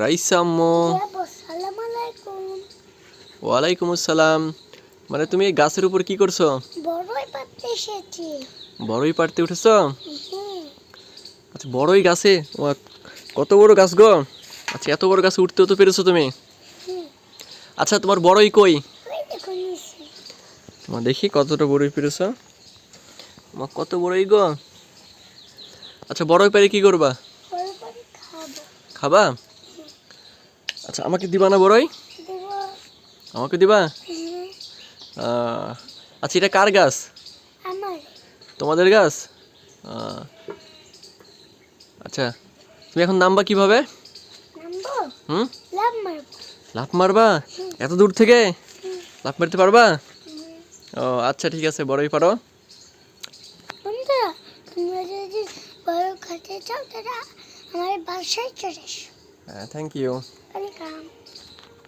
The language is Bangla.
রাইসা আম্মু। আসসালামু আলাইকুম। ওয়ালাইকুম আসসালাম। মানে তুমি এই গাছের উপর কি করছো? বড়ই পাড়তে এসেছি। বড়ই পাড়তে উঠেছো? হ্যাঁ। আচ্ছা, বড়ই গাছে কত বড় গাছ গো। আচ্ছা, এত বড় গাছে উঠতেও তো পেরেছো তুমি। হ্যাঁ। আচ্ছা, তোমার বড়ই কই? ওই দেখো নিচে। তোমার দেখি কতটা বড়ই পেরেছো। তোমার কত বড়ই গো। আচ্ছা, বড়ই পেরে কি করবা? বড়ই পাড়ে খাবো। খাবা? আচ্ছা, আমাকে দিবা না বড়ই? দেবো। আমাকে দিবা? হ্যাঁ। আচ্ছা, এটা কার গাছ? আমার। তোমাদের গাছ? আহ, আচ্ছা, তুমি এখন নামবা কিভাবে? নামবো। হুম? লাভ মারবো। লাফ মারবা? এত দূর থেকে লাফ মারতে পারবা? হুম। ও আচ্ছা, ঠিক আছে, বড়ই পারো। বন্ধুরা, তোমরা যদি বড় খেতে চাও তাহলে আমার বাসায় চলে এসো। হ্যাঁ, থ্যাংক ইউ। ওয়েলকাম।